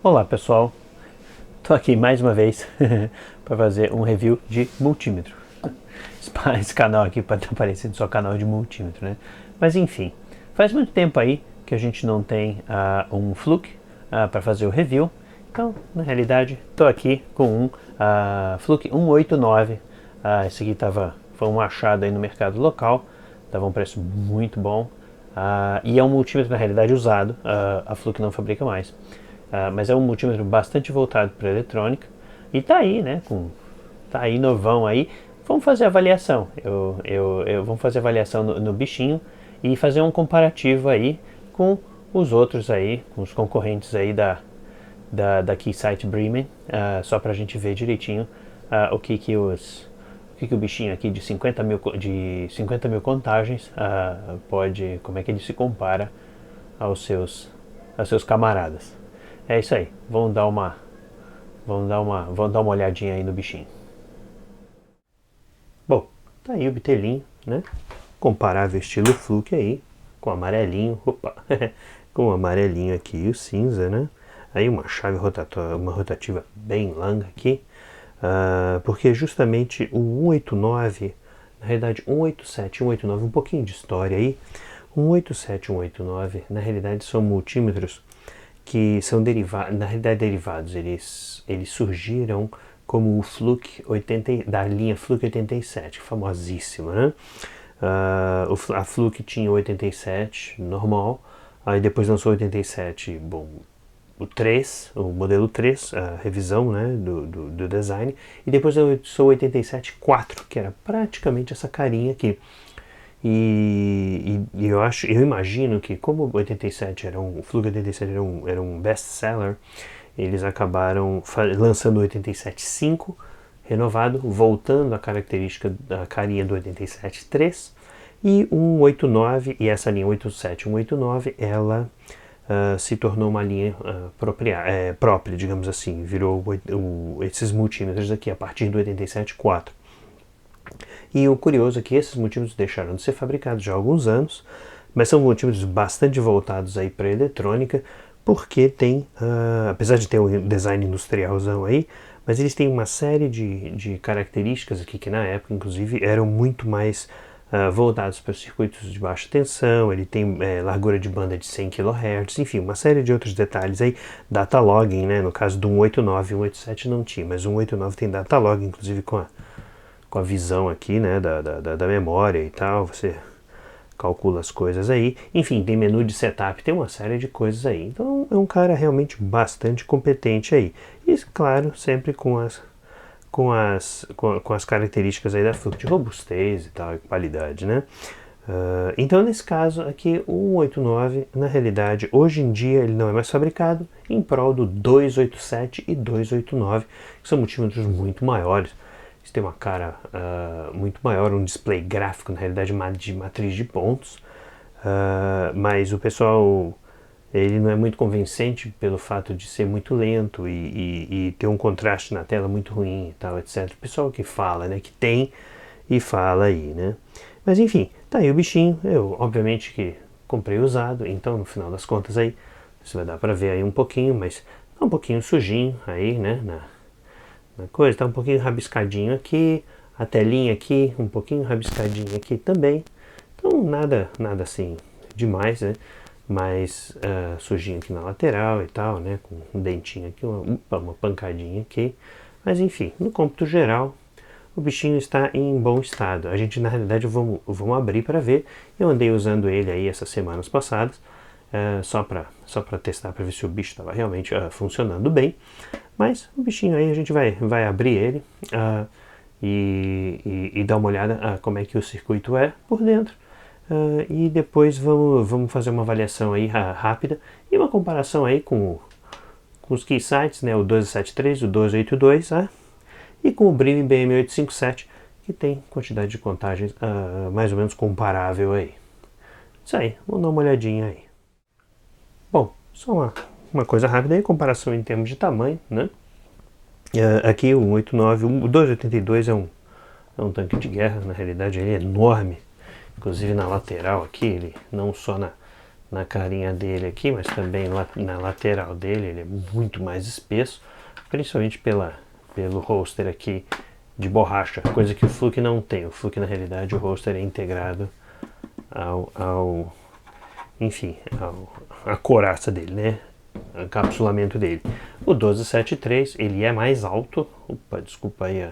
Olá pessoal, estou aqui mais uma vez para fazer um review de multímetro. Esse canal aqui pode estar parecendo só canal de multímetro, né? Mas enfim, faz muito tempo aí que a gente não tem um Fluke para fazer o review. Então, na realidade, estou aqui com um Fluke 189. Esse aqui foi um achado aí no mercado local, estava um preço muito bom. E é um multímetro na realidade usado, a Fluke não fabrica mais. Mas é um multímetro bastante voltado para eletrônica e tá aí, né? Tá aí novão aí. Vamos fazer a avaliação. Vamos fazer a avaliação no bichinho e fazer um comparativo aí com os outros aí, com os concorrentes aí da Keysight Bremen, só para a gente ver direitinho o que o bichinho aqui de 50 mil contagens pode, como é que ele se compara aos seus camaradas. É isso aí, vamos dar uma olhadinha aí no bichinho. Bom, tá aí o bitelinho, né? Comparável estilo Fluke aí, com amarelinho, com o amarelinho aqui e o cinza, né? Aí uma chave rotativa bem longa aqui, porque justamente o 189, na realidade 187 e 189, um pouquinho de história aí, 187 e 189, na realidade são multímetros que são derivados, na realidade derivados, eles surgiram como o Fluke 80, da linha Fluke 87, famosíssima, né? A Fluke tinha o 87 normal, aí depois lançou o 87, bom, o modelo 3, a revisão, né, do design, e depois lançou o 87 4, que era praticamente essa carinha aqui. E eu imagino que como o 87 o Fluke 87 era um best-seller, eles acabaram lançando o 87.5 renovado, voltando à característica da carinha do 87.3, e o 189, e essa linha 187 e 189, ela se tornou uma linha própria, digamos assim, virou esses multímetros aqui a partir do 87.4. E o curioso é que esses multímetros deixaram de ser fabricados já há alguns anos, mas são multímetros bastante voltados aí para a eletrônica, porque tem, apesar de ter um design industrialzão aí, mas eles têm uma série de características aqui que na época, inclusive, eram muito mais voltados para circuitos de baixa tensão. Ele tem largura de banda de 100 kHz, enfim, uma série de outros detalhes aí, data logging, né? No caso do 189 e 187 não tinha, mas o 189 tem data logging, inclusive com a visão aqui, né, da memória e tal, você calcula as coisas aí, enfim, tem menu de setup, tem uma série de coisas aí, então é um cara realmente bastante competente aí, e claro, sempre com as características aí da Fluke, de robustez e tal, e qualidade, né. Então nesse caso aqui, o 189, na realidade, hoje em dia ele não é mais fabricado, em prol do 287 e 289, que são multímetros muito maiores. Isso tem uma cara muito maior, um display gráfico, na realidade, de matriz de pontos, mas o pessoal, ele não é muito convincente pelo fato de ser muito lento e ter um contraste na tela muito ruim e tal, etc. O pessoal que fala, né, que tem e fala aí, né. Mas enfim, tá aí o bichinho. Eu, obviamente, que comprei usado, então no final das contas aí, você vai dar pra ver aí um pouquinho, mas tá um pouquinho sujinho aí, né, na coisa, tá um pouquinho rabiscadinho aqui, a telinha aqui, um pouquinho rabiscadinho aqui também, então nada assim demais, né, mas sujinho aqui na lateral e tal, né, com um dentinho aqui, uma pancadinha aqui, mas enfim, no cômputo geral, o bichinho está em bom estado. A gente, na realidade, vamos abrir para ver. Eu andei usando ele aí essas semanas passadas, só para testar, para ver se o bicho estava realmente funcionando bem. Mas o bichinho aí a gente vai abrir ele e dar uma olhada como é que o circuito é por dentro. E depois vamos fazer uma avaliação aí rápida e uma comparação aí com os Keysights, né, o 1273, o 1282, e com o Bremen BM857, que tem quantidade de contagens mais ou menos comparável aí. Isso aí, vamos dar uma olhadinha aí. Bom, só uma coisa rápida aí, comparação em termos de tamanho, né? Aqui o 189, o 282 é um tanque de guerra, na realidade ele é enorme, inclusive na lateral aqui, ele não só na carinha dele aqui, mas também na lateral dele, ele é muito mais espesso, principalmente pelo roster aqui de borracha, coisa que o Fluke não tem. O Fluke, na realidade, o roster é integrado enfim, a couraça dele, né? O encapsulamento dele. O 1273, ele é mais alto. Opa, desculpa aí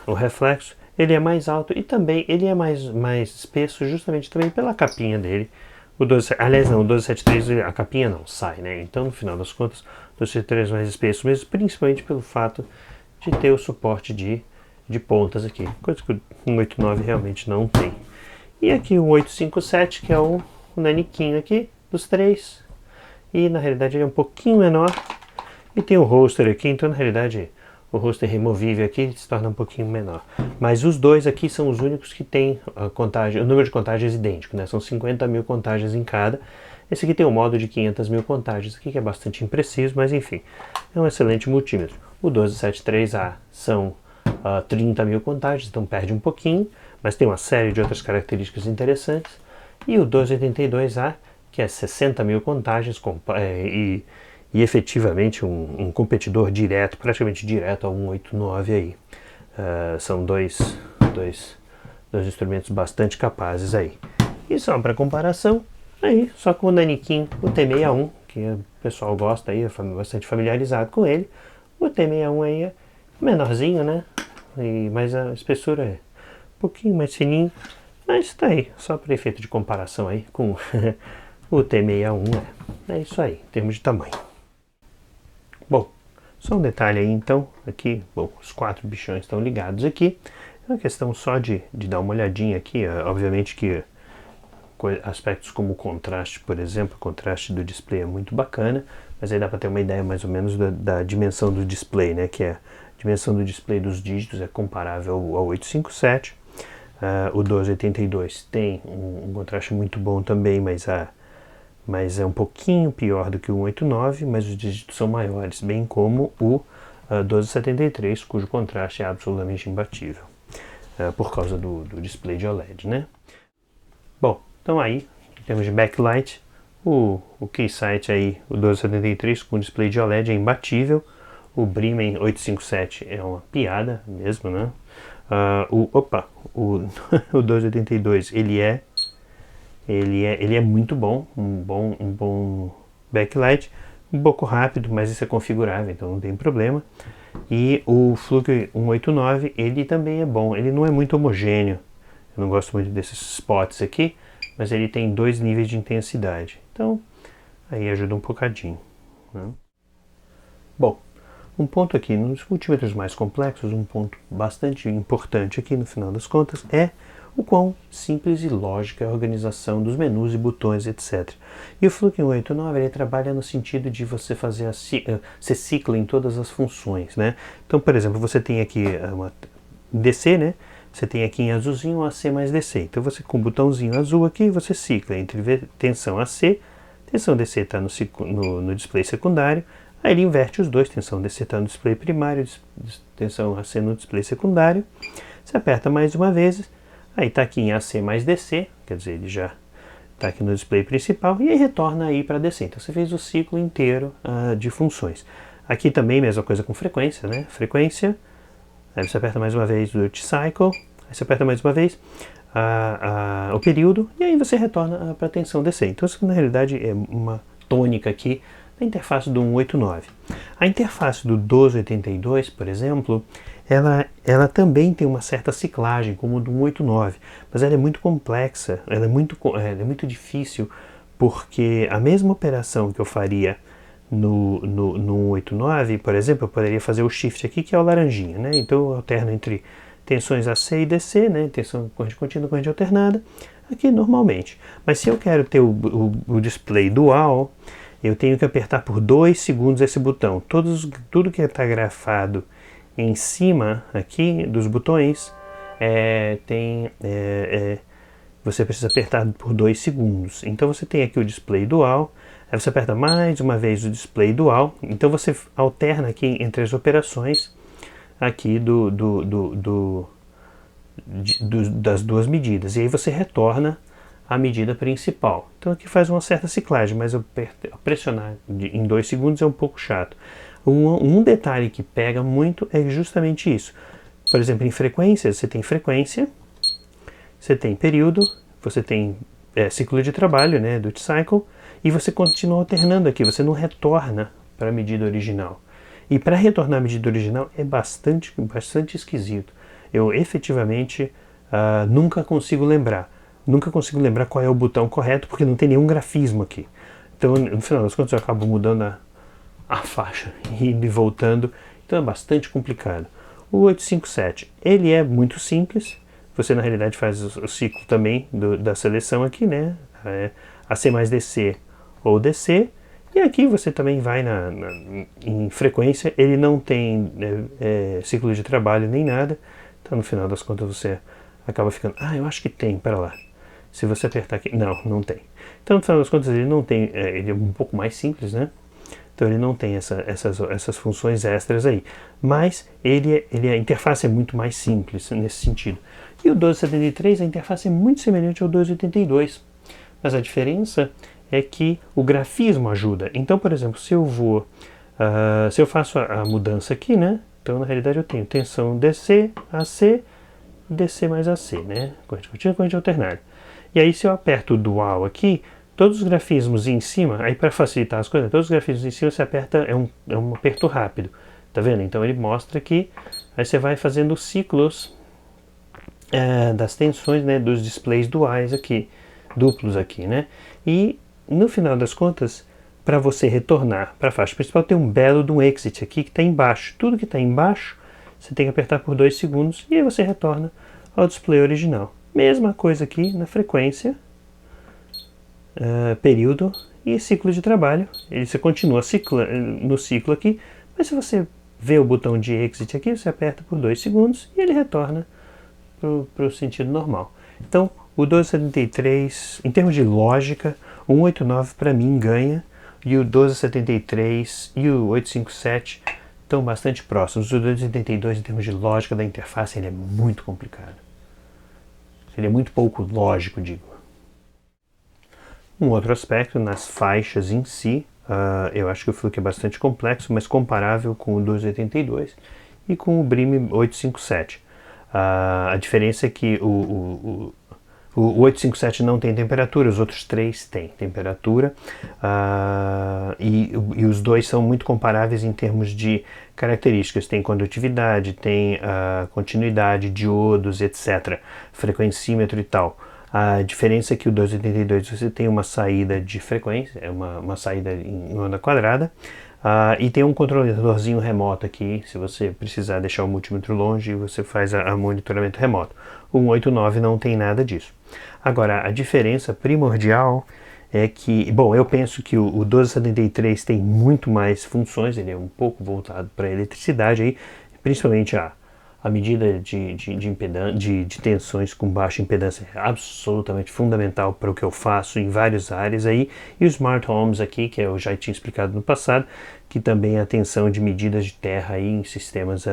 o reflexo. Ele é mais alto e também ele é mais espesso, justamente também pela capinha dele. Aliás, não, o 1273, a capinha não sai, né? Então, no final das contas, o 1273 é mais espesso mesmo, principalmente pelo fato de ter o suporte de pontas aqui, coisa que o 189 realmente não tem. E aqui o 857, que é o naniquinho aqui dos três, e na realidade ele é um pouquinho menor, e tem o roster aqui, então na realidade o roster removível aqui se torna um pouquinho menor. Mas os dois aqui são os únicos que tem o número de contagens idêntico, né? São 50.000 contagens em cada. Esse aqui tem um modo de 500.000 contagens aqui, que é bastante impreciso, mas enfim, é um excelente multímetro. O 1273A são 30.000 contagens, então perde um pouquinho, mas tem uma série de outras características interessantes. E o 1282A, que é 60.000 contagens e efetivamente um competidor direto, praticamente direto ao 189 aí. São dois instrumentos bastante capazes aí. E só para comparação, aí só com o naniquinho, o T61, que o pessoal gosta aí, é bastante familiarizado com ele. O T61 aí é menorzinho, né? Mas a espessura é um pouquinho mais fininho, mas tá aí, só para efeito de comparação aí com o T61. É isso aí, em termos de tamanho. Bom, só um detalhe aí então, aqui, bom, os 4 bichões estão ligados aqui, é uma questão só de dar uma olhadinha aqui, obviamente que aspectos como o contraste, por exemplo, o contraste do display é muito bacana, mas aí dá para ter uma ideia mais ou menos da dimensão do display, né, que é a dimensão do display dos dígitos é comparável ao 857, o 1282 tem um contraste muito bom também, mas é um pouquinho pior do que o 189, mas os dígitos são maiores, bem como o 1273, cujo contraste é absolutamente imbatível, por causa do display de OLED, né? Bom, então aí, em termos de backlight, o Keysight aí, o 1273 com display de OLED é imbatível, o Bremen 857 é uma piada mesmo, né? O 1282 ele é muito bom, um bom backlight, um pouco rápido, mas isso é configurável, então não tem problema. E o Fluke 189 ele também é bom, ele não é muito homogêneo, eu não gosto muito desses spots aqui, mas ele tem 2 níveis de intensidade, então aí ajuda um bocadinho, né? Bom, um ponto aqui nos multímetros mais complexos, um ponto bastante importante aqui no final das contas é o quão simples e lógica é a organização dos menus e botões, etc. E o Fluke 189 ele trabalha no sentido de você fazer você cicla em todas as funções, né? Então, por exemplo, você tem aqui uma DC, né? Você tem aqui em azulzinho AC mais DC. Então você com o botãozinho azul aqui, você cicla entre tensão AC, tensão DC está no display secundário, aí ele inverte os dois, tensão DC está no display primário, tensão AC no display secundário, você aperta mais uma vez, aí está aqui em AC mais DC, quer dizer, ele já está aqui no display principal, e aí retorna aí para DC. Então você fez o ciclo inteiro de funções. Aqui também mesma coisa com frequência, né? Frequência, aí você aperta mais uma vez o Cycle, aí você aperta mais uma vez o período, e aí você retorna para a tensão DC. Então isso na realidade é uma tônica aqui da interface do 189. A interface do 1282, por exemplo, ela também tem uma certa ciclagem, como o do 189, mas ela é muito complexa, ela é muito difícil, porque a mesma operação que eu faria no 189, por exemplo, eu poderia fazer o shift aqui, que é o laranjinha, né? Então eu alterno entre tensões AC e DC, né? Tensão corrente contínua, corrente alternada, aqui normalmente. Mas se eu quero ter o display dual, eu tenho que apertar por 2 segundos esse botão. Tudo que está grafado em cima aqui dos botões você precisa apertar por 2 segundos. Então você tem aqui o display dual, aí você aperta mais uma vez o display dual, então você alterna aqui entre as operações aqui das duas medidas, e aí você retorna a medida principal. Então aqui faz uma certa ciclagem, mas eu pressionar em 2 segundos é um pouco chato. Um detalhe que pega muito é justamente isso. Por exemplo, em frequência, você tem período, você tem ciclo de trabalho, né, duty cycle, e você continua alternando aqui, você não retorna para a medida original. E para retornar à medida original é bastante esquisito. Eu efetivamente nunca consigo lembrar. Nunca consigo lembrar qual é o botão correto, porque não tem nenhum grafismo aqui. Então, no final das contas, eu acabo mudando a faixa, indo e voltando. Então é bastante complicado. O 857, ele é muito simples. Você, na realidade, faz o ciclo também da seleção aqui, né? AC mais DC ou DC. E aqui você também vai em frequência. Ele não tem ciclo de trabalho nem nada. Então, no final das contas, você acaba ficando... eu acho que tem, pera lá. Se você apertar aqui... Não tem. Então, no final das contas, ele não tem... ele é um pouco mais simples, né? Então, ele não tem essas funções extras aí. Mas a interface é muito mais simples nesse sentido. E o 1273, a interface é muito semelhante ao 1282. Mas a diferença é que o grafismo ajuda. Então, por exemplo, se eu faço a mudança aqui, né? Então, na realidade, eu tenho tensão DC, AC, DC mais AC, né? Corrente contínua, corrente alternada. E aí, se eu aperto o dual aqui, todos os grafismos em cima, aí para facilitar as coisas, todos os grafismos em cima você aperta, é um aperto rápido. Tá vendo? Então, ele mostra que aí você vai fazendo ciclos das tensões, né? Dos displays duais aqui, duplos aqui, né? E, no final das contas, para você retornar para a faixa principal, tem um belo de um exit aqui que está embaixo. Tudo que está embaixo, você tem que apertar por 2 segundos e aí você retorna ao display original. Mesma coisa aqui na frequência, período e ciclo de trabalho. Você continua no ciclo aqui, mas se você vê o botão de exit aqui, você aperta por 2 segundos e ele retorna para o sentido normal. Então, o 1273, em termos de lógica, o 189 para mim ganha, e o 1273 e o 857 estão bastante próximos. O 1282, em termos de lógica da interface, ele é muito complicado. Ele é muito pouco lógico, digo. Um outro aspecto, nas faixas em si, eu acho que o Fluke é bastante complexo, mas comparável com o 1282 e com o Brim 857. A diferença é que o 857 não tem temperatura, os outros 3 têm temperatura, e os dois são muito comparáveis em termos de características. Tem condutividade, tem continuidade, diodos, etc., frequencímetro e tal. A diferença é que o 282 você tem uma saída de frequência, é uma saída em onda quadrada, e tem um controladorzinho remoto aqui, se você precisar deixar o multímetro longe, você faz a monitoramento remoto. O 189 não tem nada disso. Agora, a diferença primordial é que, bom, eu penso que o 1273 tem muito mais funções, ele é um pouco voltado para a eletricidade, aí, principalmente a medida de tensões com baixa impedância é absolutamente fundamental para o que eu faço em várias áreas aí, e os Smart Homes aqui, que eu já tinha explicado no passado, que também é a tensão de medidas de terra aí em sistemas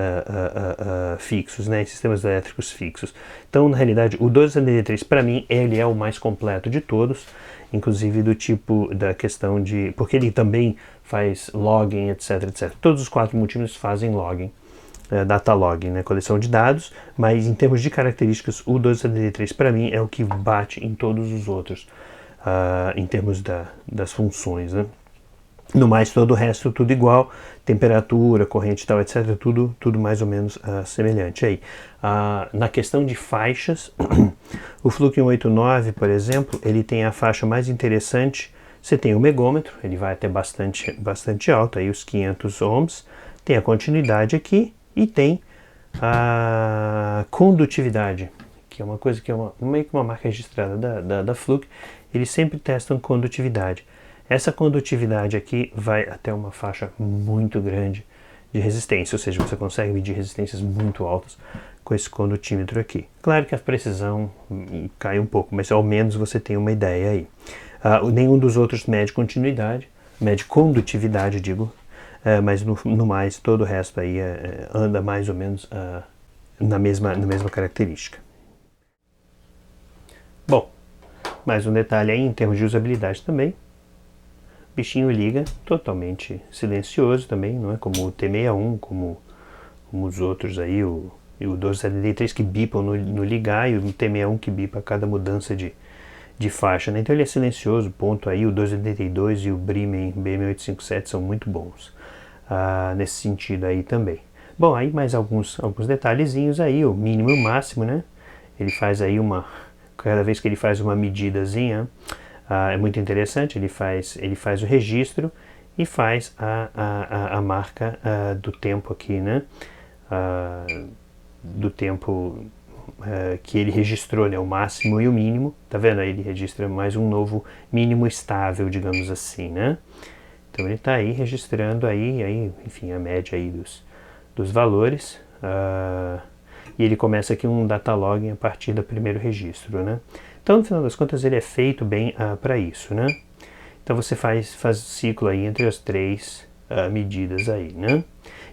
fixos, né, em sistemas elétricos fixos. Então, na realidade, o 1273 para mim, ele é o mais completo de todos, inclusive do tipo da questão de, porque ele também faz logging, etc, etc. Todos os 4 multímetros fazem logging. Data logging, né, coleção de dados, mas em termos de características, o 1273 para mim é o que bate em todos os outros, em termos das funções, né. No mais, todo o resto tudo igual, temperatura, corrente e tal, etc, tudo mais ou menos semelhante aí. Na questão de faixas, o Fluke 189, por exemplo, ele tem a faixa mais interessante. Você tem o megômetro, ele vai até bastante alto, aí os 500 ohms, tem a continuidade aqui, e tem a condutividade, que é uma coisa que é meio que uma marca registrada da Fluke. Eles sempre testam condutividade. Essa condutividade aqui vai até uma faixa muito grande de resistência, ou seja, você consegue medir resistências muito altas com esse condutímetro aqui. Claro que a precisão cai um pouco, mas ao menos você tem uma ideia aí. Nenhum dos outros mede continuidade, mede condutividade, digo, mas no mais, todo o resto aí anda mais ou menos na mesma característica. Bom, Mais um detalhe aí em termos de usabilidade também. O bichinho liga totalmente silencioso também, não é como o T61, como os outros aí, o 1273 que bipam no ligar e o T61 que bipa a cada mudança de faixa, né? Então ele é silencioso, ponto aí. O 1282 e o Bremen BM857 são muito bons nesse sentido aí também. Bom, aí mais alguns detalhezinhos aí, o mínimo e o máximo, né? Ele faz aí cada vez que ele faz uma medidazinha, é muito interessante, ele faz o registro e faz a marca do tempo aqui, né? Do tempo que ele registrou, né? O máximo e o mínimo, tá vendo? Aí ele registra mais um novo mínimo estável, digamos assim, né? Então ele está aí registrando aí, enfim, a média aí dos valores. E ele começa aqui um data logging a partir do primeiro registro, né? Então, no final das contas, ele é feito bem para isso, né? Então você faz o ciclo aí entre as três medidas aí, né?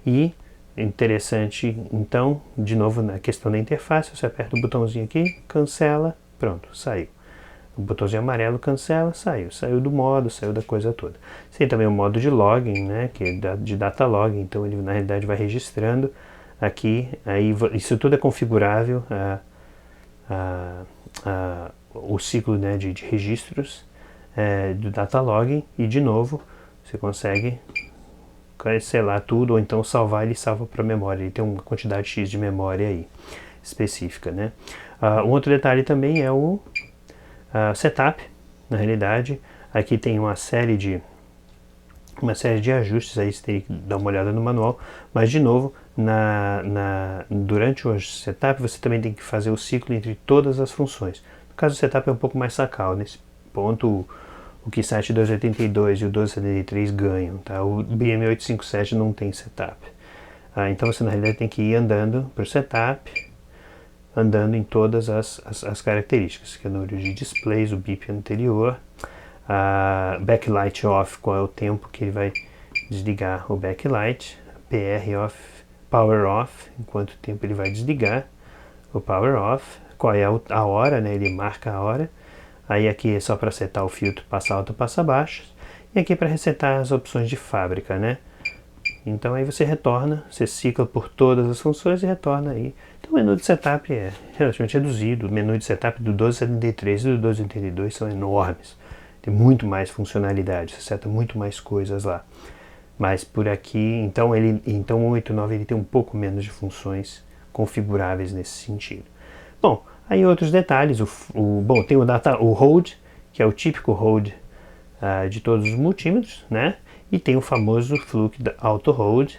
E interessante, então, de novo na questão da interface, você aperta o botãozinho aqui, cancela, pronto, saiu. O botãozinho amarelo cancela, saiu do modo, saiu da coisa toda. Tem também o modo de login, né, que é de data login, então ele na realidade vai registrando aqui, aí isso tudo é configurável, o ciclo, né, de registros do data login, e de novo você consegue cancelar tudo, ou então salvar, ele salva para memória, ele tem uma quantidade X de memória aí, específica, né. Um outro detalhe também é o setup, na realidade, aqui tem uma série de ajustes, aí você tem que dar uma olhada no manual, mas de novo, durante o setup você também tem que fazer o ciclo entre todas as funções. No caso, o setup é um pouco mais sacal, nesse ponto o KeySight 282 e o 1273 ganham, tá? O BM857 não tem setup. Então você na realidade tem que ir andando para o setup, andando em todas as características, que é o número de displays, o BIP anterior, backlight off, qual é o tempo que ele vai desligar o backlight, PR off, power off, em quanto tempo ele vai desligar o power off, qual é a hora, né, ele marca a hora, aí aqui é só para setar o filtro passa alto, passa baixo, e aqui para resetar as opções de fábrica, né. Então aí você retorna, você cicla por todas as funções e retorna aí. Então o menu de setup é relativamente reduzido, o menu de setup do 1273 e do 1282 são enormes, tem muito mais funcionalidade, você seta muito mais coisas lá. Mas por aqui, então o 89 ele tem um pouco menos de funções configuráveis nesse sentido. Bom, aí outros detalhes, bom, tem o hold, que é o típico hold de todos os multímetros, né? E tem o famoso Fluke Auto Hold,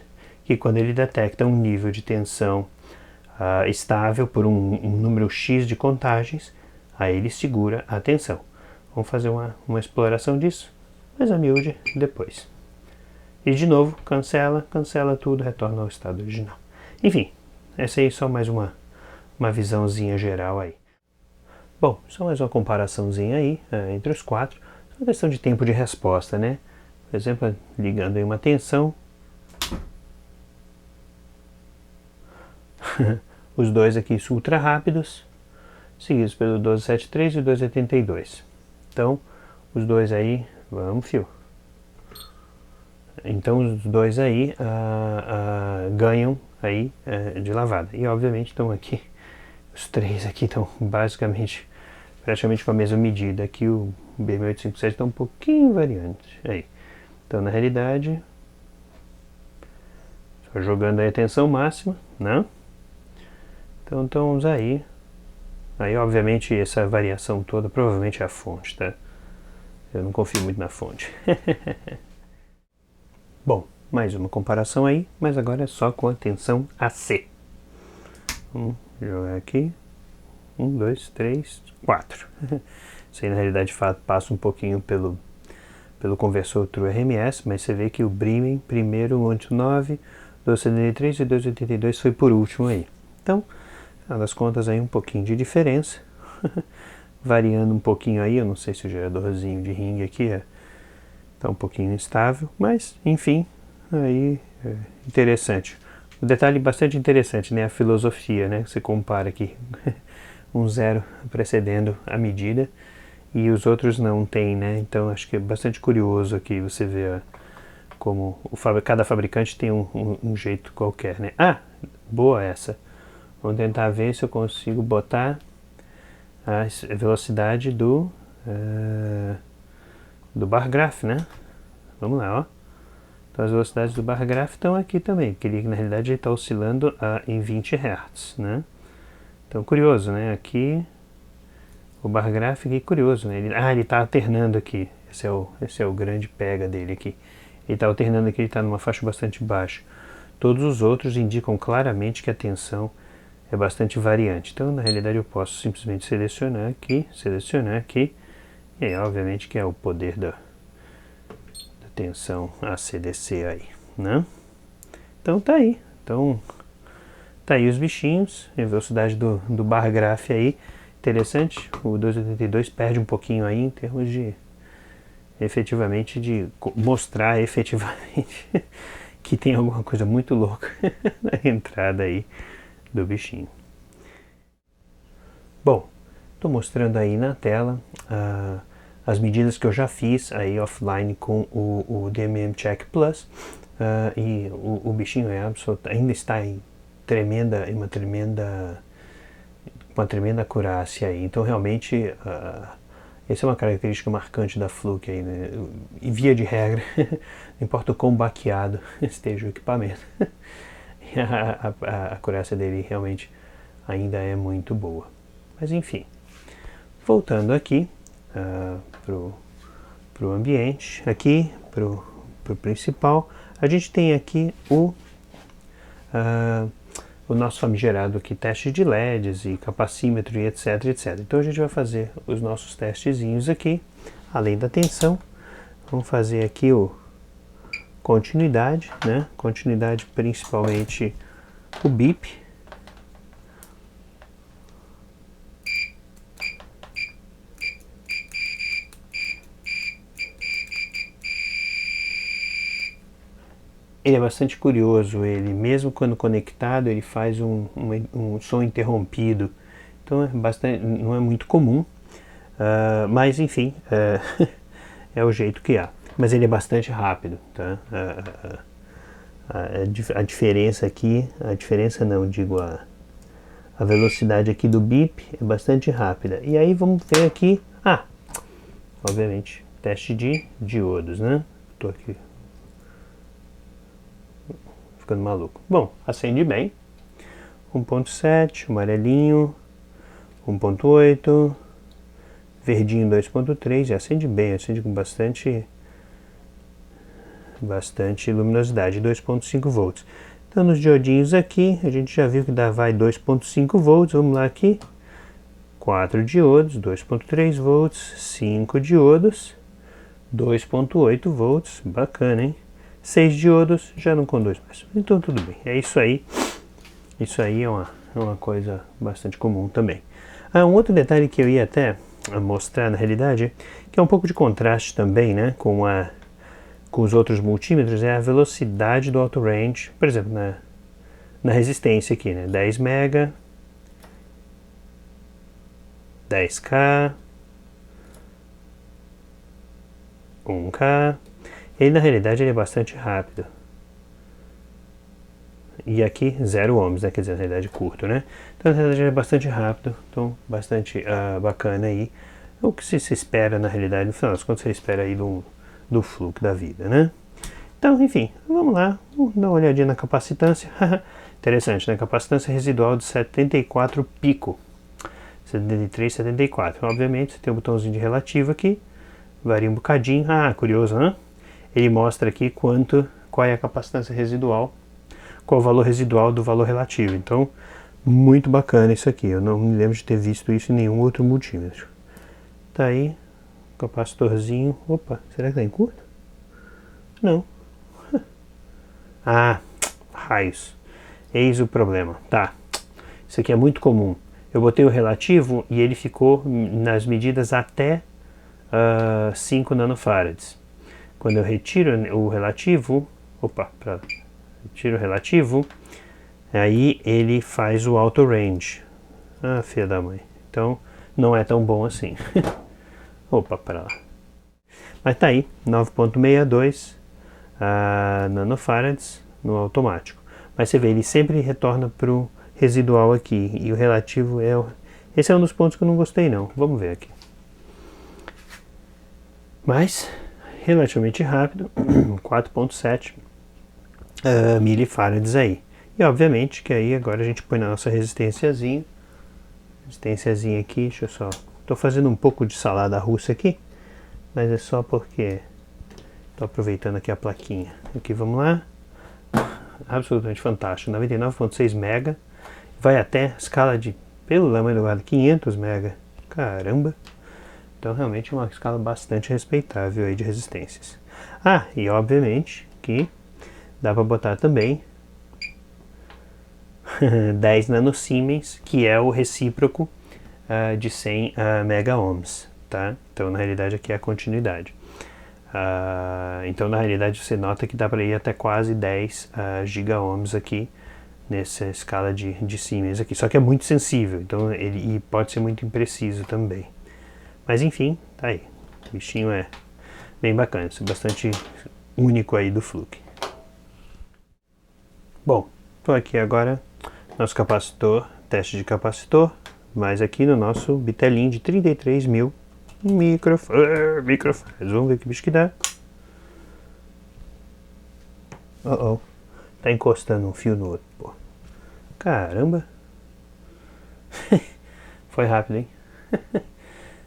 que quando ele detecta um nível de tensão estável por um número X de contagens, aí ele segura a tensão. Vamos fazer uma exploração disso, mas a miúde depois. E de novo, cancela tudo, retorna ao estado original. Enfim, essa aí é só mais uma visãozinha geral aí. Bom, só mais uma comparaçãozinha aí entre os quatro. É uma questão de tempo de resposta, né? Por exemplo, ligando aí uma tensão. Os dois aqui ultra rápidos, seguidos pelo 1273 e o 1282. Então, os dois aí, vamos fio. Então, os dois aí ganham aí de lavada. E, obviamente, estão aqui, os três aqui estão basicamente, praticamente com a mesma medida. Aqui o BM857 está um pouquinho variante. Aí. Então, na realidade, só jogando aí a tensão máxima, né? Então, estamos aí. Aí, obviamente, essa variação toda provavelmente é a fonte, tá? Eu não confio muito na fonte. Bom, mais uma comparação aí, mas agora é só com a tensão AC. Vamos jogar aqui. 1, 2, 3, 4. Isso aí, na realidade, passa um pouquinho pelo conversor True RMS, mas você vê que o Bremen, primeiro 189, 1273 e 282 foi por último aí. Então, no final das contas, aí um pouquinho de diferença, variando um pouquinho aí, eu não sei se o geradorzinho de ringue aqui está um pouquinho instável, mas, enfim, aí é interessante. Um detalhe bastante interessante, né, a filosofia, né, você compara aqui um zero precedendo a medida, e os outros não tem, né? Então acho que é bastante curioso aqui você ver como cada fabricante tem um jeito qualquer, né? Ah, boa essa. Vamos tentar ver se eu consigo botar a velocidade do bar graph, né? Vamos lá, ó. Então as velocidades do bar graph estão aqui também, porque ele na realidade está oscilando em 20 Hz, né? Então curioso, né? Aqui o bar graph aqui curioso, né? Ele está alternando aqui. Esse é o grande pega dele aqui. Ele está alternando aqui, ele está numa faixa bastante baixa. Todos os outros indicam claramente que a tensão é bastante variante. Então, na realidade, eu posso simplesmente selecionar aqui, e aí, obviamente, que é o poder da tensão ACDC aí, né? Então, tá aí. Então, tá aí os bichinhos, a velocidade do bar graph aí, interessante. O 282 perde um pouquinho aí em termos de, efetivamente, de mostrar efetivamente que tem alguma coisa muito louca na entrada aí do bichinho. Bom, estou mostrando aí na tela as medidas que eu já fiz aí offline com o DMM Check Plus, e o bichinho é ainda está em uma tremenda acurácia aí. Então realmente essa é uma característica marcante da Fluke aí, né? E via de regra, não importa o quão baqueado esteja o equipamento, a acurácia dele realmente ainda é muito boa. Mas enfim, voltando aqui pro ambiente, aqui pro principal, a gente tem aqui o nosso famigerado aqui teste de LEDs e capacímetro e etc, etc. Então a gente vai fazer os nossos testezinhos aqui, além da tensão. Vamos fazer aqui o continuidade, né? Continuidade principalmente o bip. Ele é bastante curioso, ele mesmo quando conectado ele faz um som interrompido, então não é muito comum, mas enfim, é o jeito que há. Mas ele é bastante rápido, tá? A diferença aqui, a velocidade aqui do bip é bastante rápida. E aí vamos ver aqui, obviamente, teste de diodos, né? Tô aqui ficando maluco. Bom, acende bem. 1.7, amarelinho, 1.8, verdinho 2.3, e acende bem, acende com bastante luminosidade, 2.5 volts. Então nos diodinhos aqui, a gente já viu que vai 2.5 volts, vamos lá aqui, 4 diodos, 2.3 volts, 5 diodos, 2.8 volts, bacana, hein? 6 diodos, já não conduz mais. Então tudo bem, é isso aí. Isso aí é uma coisa bastante comum também. Um outro detalhe que eu ia até mostrar na realidade, que é um pouco de contraste também, né, com os outros multímetros, é a velocidade do auto range, por exemplo, na resistência aqui, né, 10 mega, 10K, 1K. Ele na realidade ele é bastante rápido. E aqui 0 ohms, né? Quer dizer, na realidade curto, né? Então na realidade ele é bastante rápido, então bastante bacana aí. O que se espera na realidade, no final das contas, você espera aí do Fluke da vida, né? Então, enfim, vamos lá, vamos dar uma olhadinha na capacitância. Interessante, né? Capacitância residual de 74 pico. 73, 74. Obviamente, você tem um botãozinho de relativo aqui, varia um bocadinho. Curioso, né? Ele mostra aqui qual é a capacitância residual, qual o valor residual do valor relativo. Então, muito bacana isso aqui. Eu não me lembro de ter visto isso em nenhum outro multímetro. Tá aí, capacitorzinho. Opa, será que tá em curto? Não. Raios. Eis o problema. Tá. Isso aqui é muito comum. Eu botei o relativo e ele ficou nas medidas até 5 nanofarads. Quando eu retiro o relativo, aí ele faz o auto range. Filha da mãe. Então não é tão bom assim. Opa, para lá. Mas tá aí, 9.62 nanofarads no automático. Mas você vê, ele sempre retorna pro residual aqui. E o relativo é... Esse é um dos pontos que eu não gostei não. Vamos ver aqui. Mas, relativamente rápido, 4.7 milifarads aí. E obviamente que aí agora a gente põe na nossa resistênciazinha. Resistênciazinha aqui, deixa eu só... Tô fazendo um pouco de salada russa aqui, mas é só porque tô aproveitando aqui a plaquinha. Aqui, vamos lá. Absolutamente fantástico. 99.6 mega. Vai até escala de, pelo tamanho do lado, 500 mega. Caramba. Então realmente é uma escala bastante respeitável aí de resistências. Ah, e obviamente que dá para botar também 10 nanosiemens, que é o recíproco de 100 mega ohms, tá? Então na realidade aqui é a continuidade. Então na realidade você nota que dá para ir até quase 10 giga ohms aqui nessa escala de Siemens aqui. Só que é muito sensível, então ele pode ser muito impreciso também. Mas enfim, tá aí. O bichinho é bem bacana, é bastante único aí do Fluke. Bom, tô aqui agora nosso capacitor, teste de capacitor, mas aqui no nosso bitelinho de 33.000 microfarads. Vamos ver que bicho que dá. Tá encostando um fio no outro, pô. Caramba. Foi rápido, hein?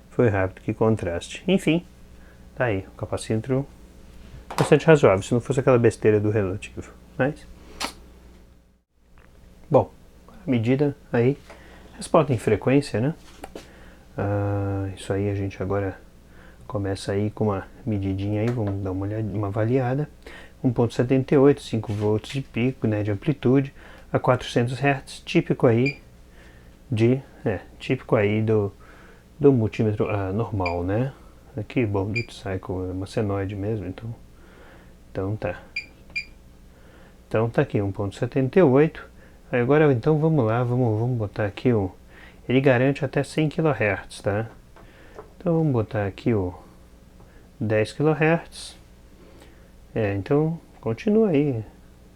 Foi rápido, que contraste. Enfim, tá aí, o capacímetro bastante razoável, se não fosse aquela besteira do relativo. Mas, bom, a medida aí, resposta em frequência, né? Isso aí a gente agora começa aí com uma medidinha aí, vamos dar uma olhada, uma avaliada. 1.78, 5 volts de pico, né, de amplitude, a 400 Hz, típico aí do multímetro normal, né? Aqui, bom, duty cycle é uma senoide mesmo, então tá. Então tá aqui, 1.78. Agora, então vamos lá, vamos botar aqui ele garante até 100 kHz, tá? Então vamos botar aqui o 10 kHz. Então continua aí,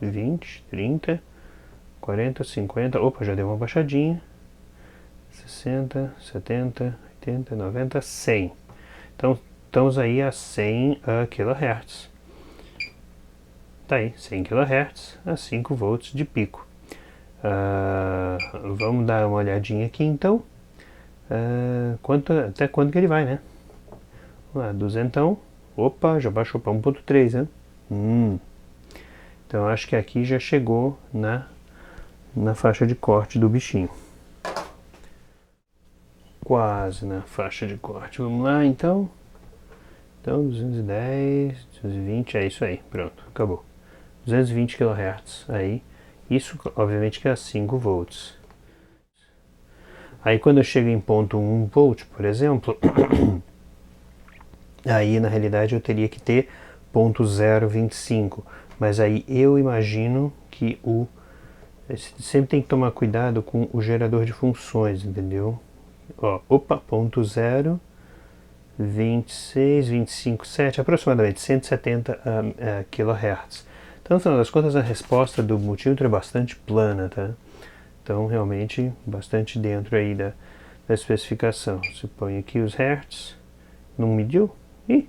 20, 30, 40, 50, opa, já deu uma baixadinha. 60, 70, 80, 90, 100. Então estamos aí a 100 kHz. Tá aí, 100 kHz a 5 volts de pico. Vamos dar uma olhadinha aqui então. Até quanto que ele vai, né? Vamos lá, 200. Opa, já baixou para 1.3, né? Então acho que aqui já chegou na faixa de corte do bichinho. Quase na faixa de corte. Vamos lá então. Então 210, 220, é isso aí, pronto, acabou. 220 kHz aí. Isso obviamente que é a 5 volts. Aí quando eu chego em ponto 1 volt, por exemplo, aí na realidade eu teria que ter ponto 0,25. Mas aí eu imagino que sempre tem que tomar cuidado com o gerador de funções, entendeu? Opa, ponto 0, 26, 25, 7, aproximadamente 170 kHz. Então, no final das contas, a resposta do multímetro é bastante plana, tá? Então, realmente, bastante dentro aí da especificação. Você põe aqui os hertz, não mediu? Ih,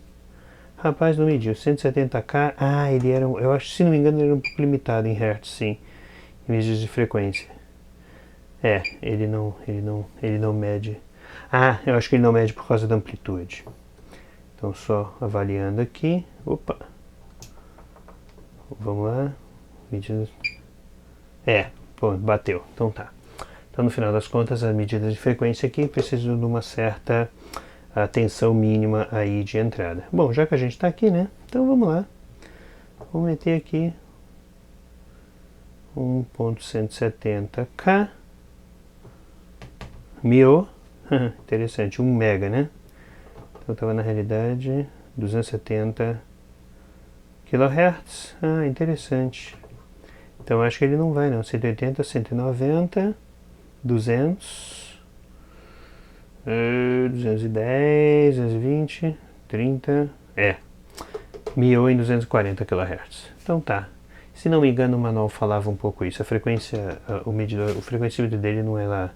rapaz, não mediu. 170K, ele era, eu acho, se não me engano, ele era um pouco limitado em hertz, sim, em medidas de frequência. Ele não mede. Eu acho que ele não mede por causa da amplitude. Então, só avaliando aqui. Opa! Vamos lá. Medidas. Pô, bateu. Então tá. Então, no final das contas, as medidas de frequência aqui precisam de uma certa tensão mínima aí de entrada. Bom, já que a gente está aqui, né? Então, vamos lá. Vamos meter aqui 1.170K. Mio. Interessante, 1 mega, né? Então estava na realidade 270 kHz. Interessante. Então acho que ele não vai não. 180, 190, 200. 210, 220, 30, 1240 kHz. Então tá. Se não me engano, o manual falava um pouco isso. A frequência, o medidor, o frequencímetro dele não é lá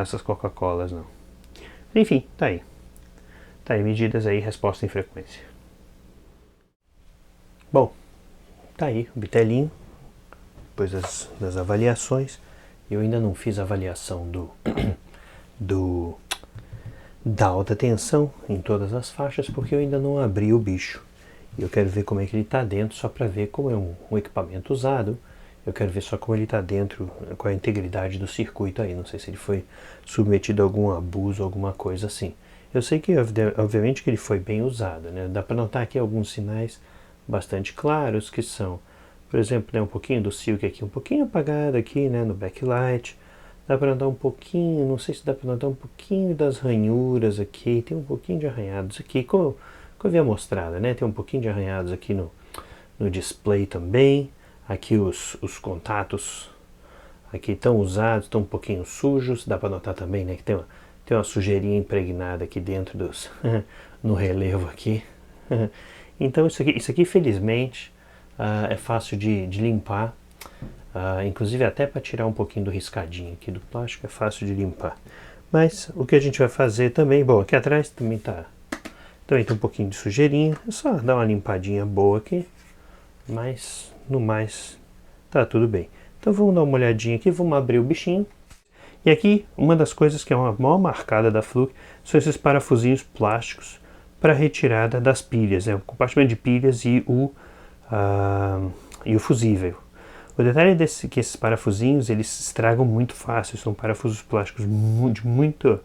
essas Coca-Colas, não. Enfim, tá aí. Tá aí, medidas aí, resposta em frequência. Bom, tá aí o bitelinho, depois das avaliações. Eu ainda não fiz a avaliação da alta tensão em todas as faixas, porque eu ainda não abri o bicho. Eu quero ver como é que ele está dentro, só para ver como é um equipamento usado. Eu quero ver só como ele está dentro, com a integridade do circuito aí. Não sei se ele foi submetido a algum abuso, alguma coisa assim. Eu sei que, obviamente, que ele foi bem usado, né? Dá para notar aqui alguns sinais bastante claros, que são, por exemplo, né, um pouquinho do silk aqui, um pouquinho apagado aqui, né, no backlight. Dá para notar um pouquinho, não sei se dá para notar um pouquinho das ranhuras aqui, tem um pouquinho de arranhados aqui, como eu havia mostrado, né? Tem um pouquinho de arranhados aqui no display também. Aqui os contatos aqui estão usados, estão um pouquinho sujos, dá para notar também, né, que tem uma sujeirinha impregnada aqui dentro no relevo aqui. Então isso aqui felizmente é fácil de limpar, inclusive até para tirar um pouquinho do riscadinho aqui do plástico é fácil de limpar. Mas o que a gente vai fazer também, bom, aqui atrás também tem um pouquinho de sujeirinha, é só dar uma limpadinha boa aqui, mas no mais tá tudo bem. Então vamos dar uma olhadinha aqui, vamos abrir o bichinho. E aqui, uma das coisas que é uma maior marcada da Fluke são esses parafusinhos plásticos para retirada das pilhas, né? O compartimento de pilhas e o fusível. O detalhe é que esses parafusinhos eles se estragam muito fácil, são parafusos plásticos de muita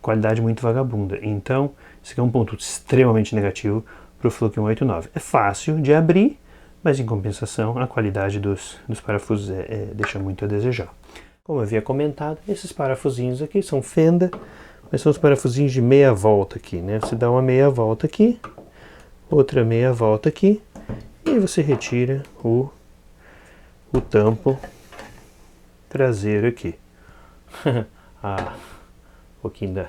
qualidade muito vagabunda. Então, isso aqui é um ponto extremamente negativo para o Fluke 189. É fácil de abrir, mas em compensação a qualidade dos parafusos deixa muito a desejar. Como eu havia comentado, esses parafusinhos aqui são fenda, mas são os parafusinhos de meia volta aqui, né? Você dá uma meia volta aqui, outra meia volta aqui, e aí você retira o tampo traseiro aqui. Um pouquinho da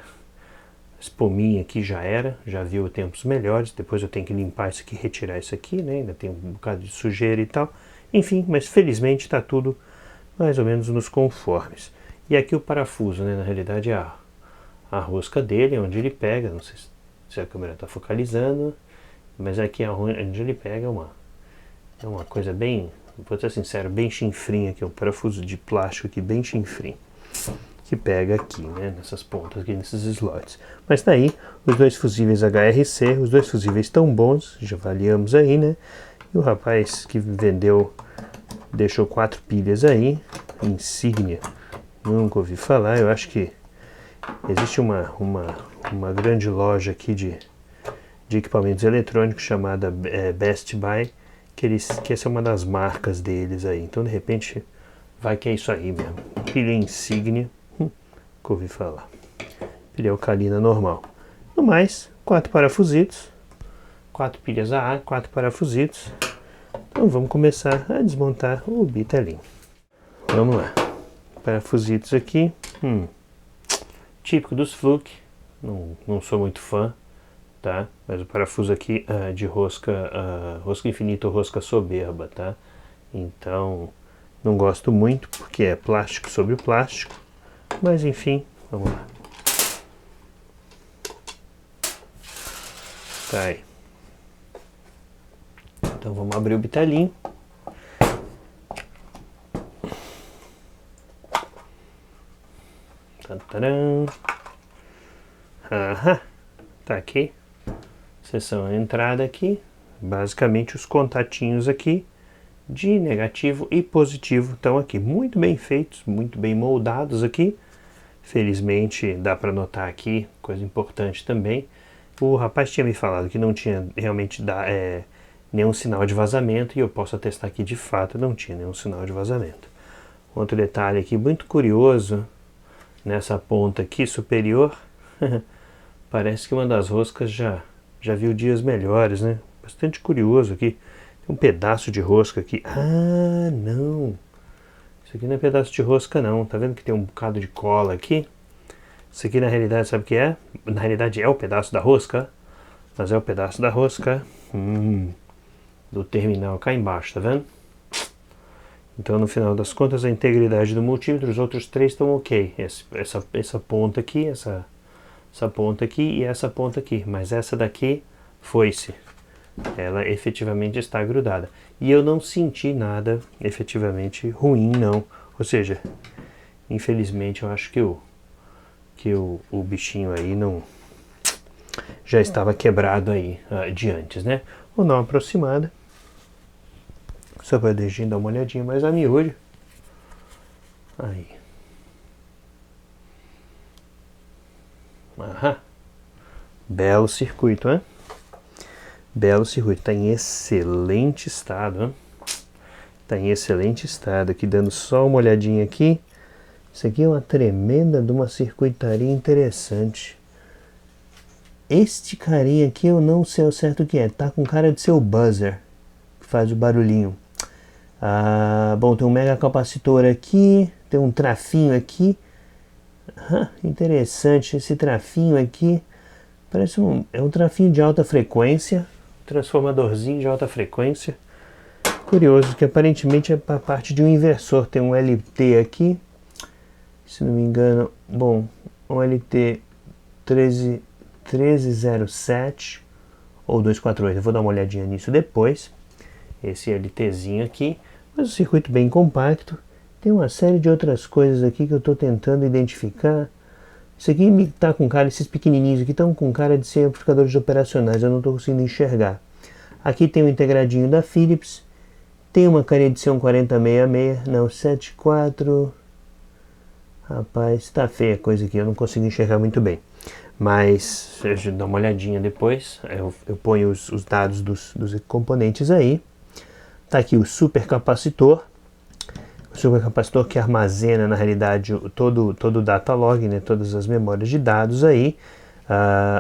espuminha aqui já viu tempos melhores. Depois eu tenho que limpar isso aqui, retirar isso aqui, né? Ainda tem um bocado de sujeira e tal. Enfim, mas felizmente está tudo mais ou menos nos conformes. E aqui o parafuso, né? Na realidade é a rosca dele, onde ele pega. Não sei se a câmera está focalizando, mas aqui onde ele pega é uma coisa bem, vou ser sincero, bem chinfrinha aqui, um parafuso de plástico aqui bem chinfrim, que pega aqui, né, nessas pontas aqui, nesses slots. Mas tá aí, os dois fusíveis HRC, os dois fusíveis tão bons, já avaliamos aí, né, e o rapaz que vendeu, deixou 4 pilhas aí, Insignia, nunca ouvi falar. Eu acho que existe uma grande loja aqui de equipamentos eletrônicos chamada Best Buy, que essa é uma das marcas deles aí, então de repente vai que é isso aí mesmo. Pilha Insignia, que ouvi falar. Pilha alcalina normal. No mais, 4 parafusitos, 4 pilhas AA, 4 parafusitos. Então vamos começar a desmontar o bitelinho. Vamos lá. Parafusitos aqui. Típico dos Fluke. Não sou muito fã, tá? Mas o parafuso aqui de rosca infinita ou rosca soberba, tá? Então não gosto muito porque é plástico sobre plástico. Mas enfim, vamos lá. Tá aí. Então vamos abrir o bitelinho. Tadam. Tá aqui. Seção a entrada aqui. Basicamente os contatinhos aqui de negativo e positivo estão aqui. Muito bem feitos, muito bem moldados aqui. Felizmente dá para notar aqui, coisa importante também. O rapaz tinha me falado que não tinha realmente nenhum sinal de vazamento, e eu posso atestar que de fato não tinha nenhum sinal de vazamento. Outro detalhe aqui muito curioso, nessa ponta aqui superior, parece que uma das roscas já viu dias melhores, né? Bastante curioso aqui. Tem um pedaço de rosca aqui. Ah, não! Isso aqui não é pedaço de rosca não, tá vendo que tem um bocado de cola aqui? Isso aqui na realidade sabe o que é? Na realidade é o pedaço da rosca, mas é o pedaço da rosca do terminal cá embaixo, tá vendo? Então no final das contas a integridade do multímetro, os outros três estão ok. Essa ponta aqui, essa ponta aqui e essa ponta aqui, mas essa daqui foi-se. Ela efetivamente está grudada. E eu não senti nada efetivamente ruim, não. Ou seja, infelizmente eu acho que o bichinho aí não já estava quebrado aí de antes, né? Vou dar uma aproximada, só para deixar dar uma olhadinha mais a miúde. Aí. Aham. Belo circuito, hein? Belo circuito, está em excelente estado, hein? Está em excelente estado. Aqui dando só uma olhadinha aqui. Isso aqui é uma tremenda de uma circuitaria interessante. Este carinha aqui eu não sei ao certo o que é. Tá com cara de ser o buzzer, que faz o barulhinho. Bom, tem um mega capacitor aqui. Tem um trafinho aqui. Interessante esse trafinho aqui. Parece é um trafinho de alta frequência. Transformadorzinho de alta frequência. Curioso, que aparentemente é para parte de um inversor. Tem um LT aqui. Se não me engano, bom, um LT 1307 ou 248. Eu vou dar uma olhadinha nisso depois. Esse LTzinho aqui. Mas um circuito bem compacto. Tem uma série de outras coisas aqui que eu estou tentando identificar. Isso aqui está com cara, esses pequenininhos aqui estão com cara de ser amplificadores operacionais, eu não estou conseguindo enxergar. Aqui tem um integradinho da Philips, tem uma carinha de ser um 4066, não, 74... Rapaz, está feia a coisa aqui, eu não consigo enxergar muito bem. Mas, deixa eu dar uma olhadinha depois, eu ponho os dados dos componentes aí. Está aqui o supercapacitor. O supercapacitor que armazena, na realidade, todo o data log, né, todas as memórias de dados aí.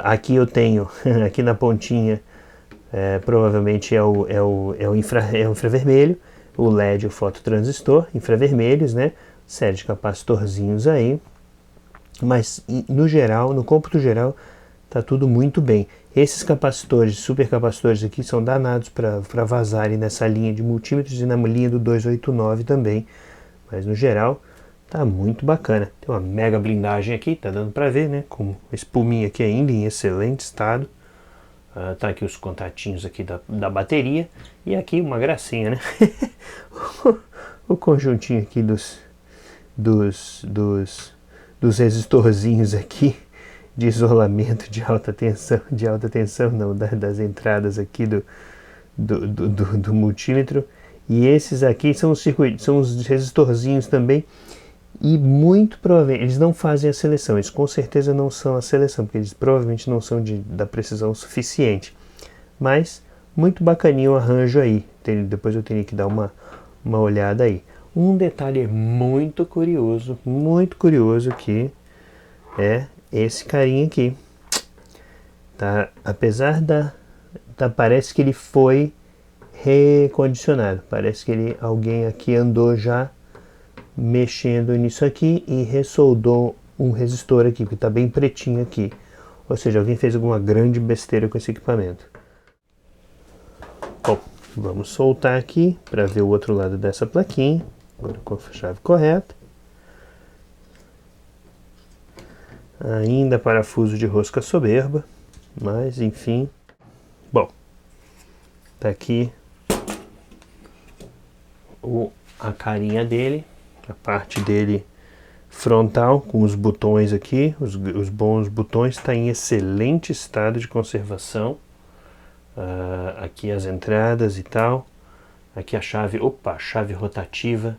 Aqui eu tenho, aqui na pontinha, provavelmente é o infravermelho, o LED, o fototransistor, infravermelhos, né, série de capacitorzinhos aí. Mas, no geral, no cômputo geral, tá tudo muito bem. Esses capacitores, supercapacitores aqui, são danados para vazarem nessa linha de multímetros e na linha do 289 também. Mas no geral, tá muito bacana. Tem uma mega blindagem aqui, tá dando para ver, né? Com espuminha aqui ainda em excelente estado. Tá aqui os contatinhos aqui da bateria. E aqui uma gracinha, né? O conjuntinho aqui dos resistorzinhos aqui de isolamento de alta tensão não, das entradas aqui do multímetro. E esses aqui são os circuitos, são os resistorzinhos também. E muito provavelmente, eles não fazem a seleção, eles com certeza não são a seleção, porque eles provavelmente não são da precisão suficiente. Mas, muito bacaninho o arranjo aí, depois eu teria que dar uma olhada aí. Um detalhe muito curioso aqui, é esse carinha aqui. Tá? Apesar parece que ele foi recondicionado, parece que alguém aqui andou já mexendo nisso aqui e ressoldou um resistor aqui, porque está bem pretinho aqui. Ou seja, alguém fez alguma grande besteira com esse equipamento. Bom, vamos soltar aqui para ver o outro lado dessa plaquinha. Agora com a chave correta. Ainda parafuso de rosca soberba, mas enfim. Bom, tá aqui a carinha dele. A parte dele frontal com os botões aqui, os bons botões, está em excelente estado de conservação. Aqui as entradas e tal. Aqui a chave, chave rotativa.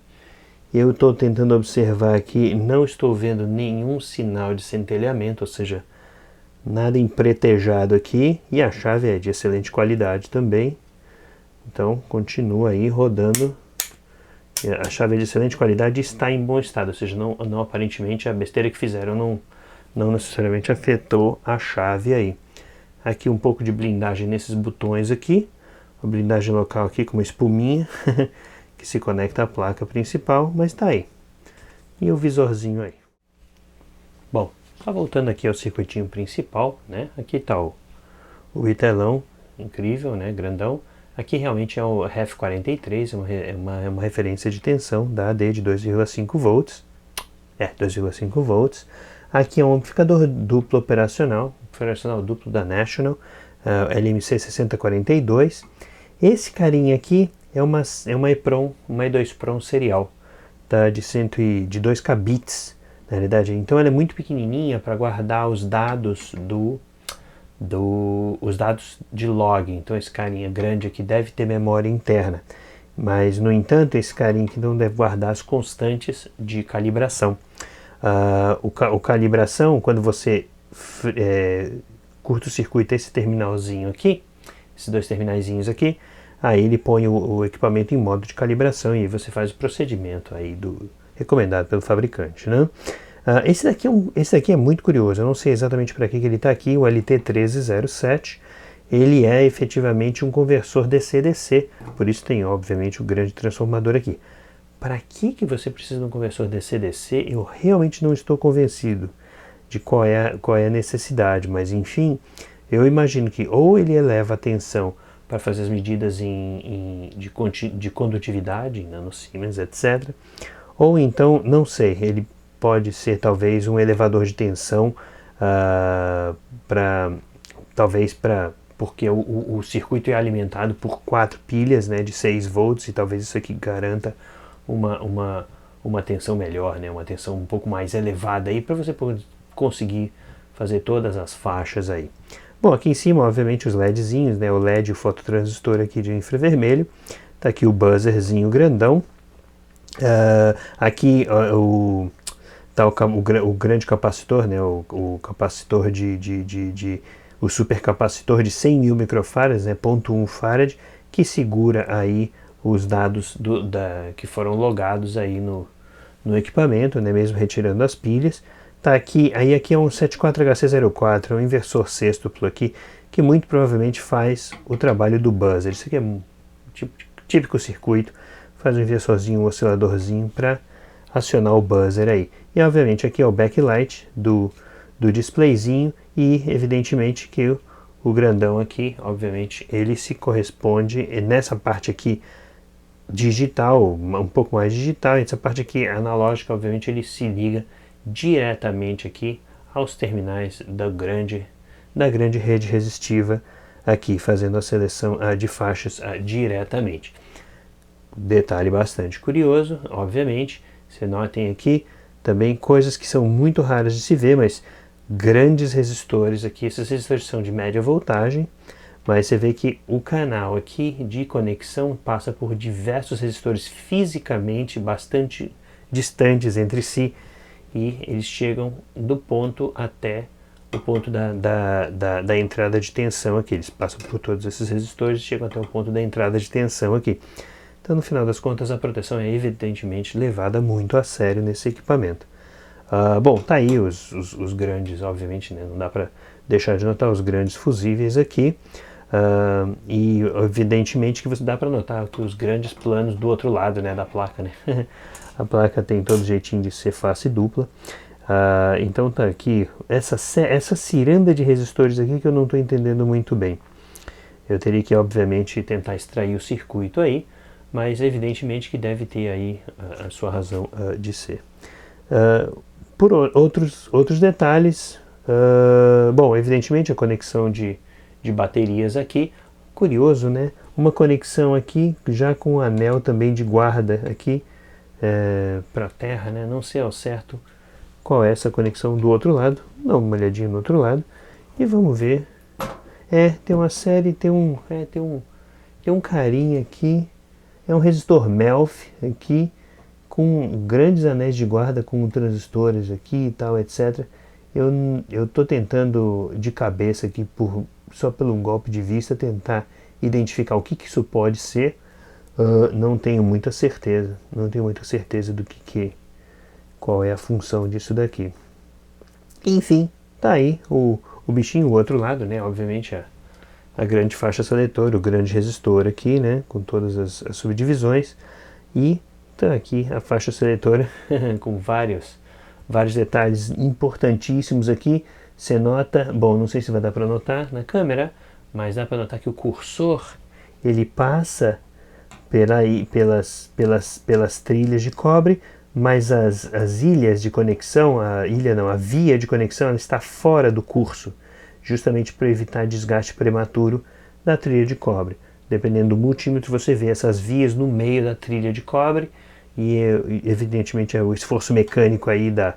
Eu estou tentando observar aqui, não estou vendo nenhum sinal de centelhamento, ou seja, nada empretejado aqui. E a chave é de excelente qualidade também. Então continua aí rodando. A chave é de excelente qualidade e está em bom estado, ou seja, não aparentemente a besteira que fizeram não necessariamente afetou a chave aí. Aqui um pouco de blindagem nesses botões aqui, a blindagem local aqui com uma espuminha que se conecta à placa principal, mas está aí. E o visorzinho aí. Bom, Voltando aqui ao circuitinho principal, né? Aqui está o bitelão, incrível, né? Grandão. Aqui realmente é o REF43, é uma referência de tensão da AD de 2,5 volts. 2,5 volts. Aqui é um amplificador duplo operacional duplo da National, LMC 6042. Esse carinha aqui é uma EPROM, uma E2 Prom serial, tá? de 2K bits, na realidade. Então ela é muito pequenininha para guardar os dados os dados de log. Então esse carinha grande aqui deve ter memória interna, mas no entanto esse carinha aqui não deve guardar as constantes de calibração. O calibração, quando você curto-circuita esse terminalzinho aqui, esses dois terminaizinhos aqui, aí ele põe o equipamento em modo de calibração e aí você faz o procedimento aí recomendado pelo fabricante, né? Esse daqui é muito curioso, eu não sei exatamente para que ele está aqui, o LT1307. Ele é efetivamente um conversor DC-DC, por isso tem obviamente o grande transformador aqui. Para que você precisa de um conversor DC-DC? Eu realmente não estou convencido de qual é a necessidade, mas enfim, eu imagino que ou ele eleva a tensão para fazer as medidas de condutividade, em nanosiemens, etc. Ou então, não sei, ele pode ser talvez um elevador de tensão porque o circuito é alimentado por 4 pilhas, né, de 6 volts, e talvez isso aqui garanta uma tensão melhor, né, uma tensão um pouco mais elevada aí para você conseguir fazer todas as faixas aí. Bom, aqui em cima, obviamente, os LEDzinhos, né, o LED e o fototransistor aqui de infravermelho. Tá aqui o buzzerzinho grandão. Aqui tá o grande capacitor, né, o capacitor o supercapacitor de 100 mil microfarads, né, 0,1 farad, que segura aí os dados que foram logados aí no equipamento, né, mesmo retirando as pilhas. Tá aqui é um 74HC04, é um inversor sextuplo aqui, que muito provavelmente faz o trabalho do buzzer. Isso aqui é um típico circuito, faz um inversorzinho, um osciladorzinho para acionar o buzzer aí. E obviamente aqui é o backlight do displayzinho e evidentemente que o grandão aqui, obviamente, ele se corresponde nessa parte aqui digital, um pouco mais digital, e essa parte aqui analógica, obviamente, ele se liga diretamente aqui aos terminais da grande rede resistiva aqui, fazendo a seleção de faixas diretamente. Detalhe bastante curioso, obviamente, você notem aqui também coisas que são muito raras de se ver, mas grandes resistores aqui. Esses resistores são de média voltagem, mas você vê que o canal aqui de conexão passa por diversos resistores fisicamente bastante distantes entre si, e eles chegam do ponto até o ponto da entrada de tensão aqui. Eles passam por todos esses resistores e chegam até o ponto da entrada de tensão aqui. Então, no final das contas, a proteção é evidentemente levada muito a sério nesse equipamento. Bom, tá aí os grandes, obviamente, né? Não dá para deixar de notar os grandes fusíveis aqui. E evidentemente que você dá para notar que os grandes planos do outro lado, né, da placa, né? A placa tem todo jeitinho de ser face dupla. Então tá aqui essa ciranda de resistores aqui que eu não estou entendendo muito bem. Eu teria que obviamente tentar extrair o circuito aí, mas evidentemente que deve ter aí a sua razão de ser. Por outros detalhes, bom, evidentemente a conexão de baterias aqui, curioso, né? Uma conexão aqui já com um anel também de guarda aqui para a terra, né? Não sei ao certo qual é essa conexão do outro lado. Dá uma olhadinha no outro lado e vamos ver. Tem uma série, tem um carinha aqui, é um resistor MELF aqui com grandes anéis de guarda com transistores aqui e tal, etc. Eu tô tentando de cabeça aqui, só pelo um golpe de vista, tentar identificar o que isso pode ser. Não tenho muita certeza do qual é a função disso daqui. Enfim, tá aí o bichinho, o outro lado, né? Obviamente a grande faixa seletora, o grande resistor aqui, né? Com todas as subdivisões, e tá aqui a faixa seletora com vários vários detalhes importantíssimos aqui. Você nota, bom, não sei se vai dar para notar na câmera, mas dá para notar que o cursor ele passa pelas trilhas de cobre, mas as ilhas de conexão, a via de conexão, ela está fora do curso, justamente para evitar desgaste prematuro da trilha de cobre. Dependendo do multímetro, você vê essas vias no meio da trilha de cobre e, evidentemente, o esforço mecânico aí da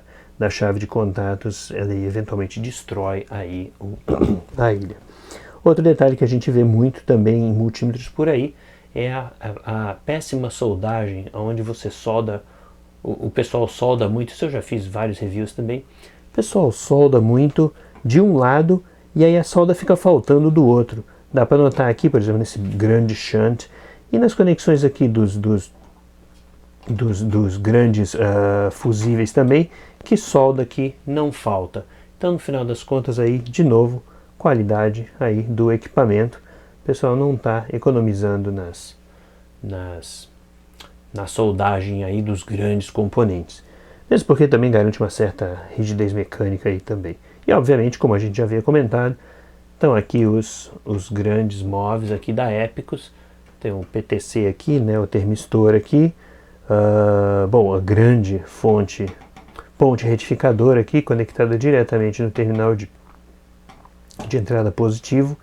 chave de contatos, ela eventualmente destrói aí a ilha. Outro detalhe que a gente vê muito também em multímetros por aí é a péssima soldagem, onde você solda, o pessoal solda muito, isso eu já fiz vários reviews também, o pessoal solda muito de um lado e aí a solda fica faltando do outro. Dá para notar aqui, por exemplo, nesse grande shunt e nas conexões aqui dos grandes fusíveis também, que solda aqui não falta. Então, no final das contas, aí, de novo, qualidade aí do equipamento. O pessoal não está economizando na soldagem aí dos grandes componentes. Mesmo porque também garante uma certa rigidez mecânica aí também. E, obviamente, como a gente já havia comentado, estão aqui os grandes móveis aqui da Epicus. Tem um PTC aqui, né, o termistor aqui. Bom, a grande ponte retificadora aqui, conectada diretamente no terminal de entrada positivo,